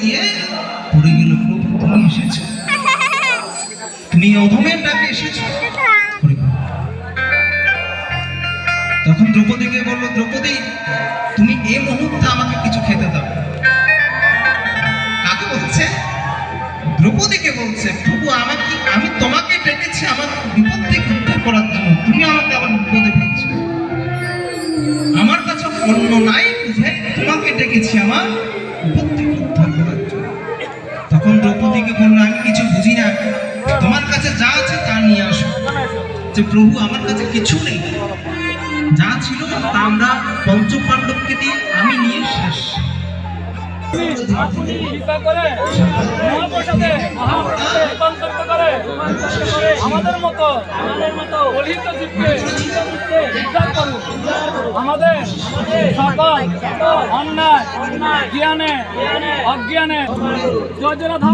গিয়ে পড়ে গেল, প্রভু তুমি এসেছো, তুমি অধমের ডাকে এসেছো। তখন দ্রৌপদীকে বলল, দ্রৌপদী তুমি এই মুহূর্তে আমাকে কিছু খেতে দাও। কাকে বলছে? দ্রৌপদীকে বলছে, প্রভু আমি তোমাকে ডেকেছি আমার বিপদ থেকে উদ্ধার করার জন্য, তুমি আমাকে আবার বিপদে ফেলছো। আমার কাছে অন্য নাই বুঝে তোমাকে ডেকেছি আমার বিপদ থেকে উদ্ধার করার জন্য। তখন দ্রৌপদীকে বললো, আমি কিছু বুঝি না, তোমার কাছে যা আছে তা নিয়ে আসো। যে প্রভু আমার কাছে কিছু নেই, যা ছিল তা আমরা পঞ্চপাণ্ডবকে দিয়ে আমি নিয়ে শেষ। আমাদের মতো আমাদের সকল অন্যায় জ্ঞানে অজ্ঞানে জয় জয় রাধা।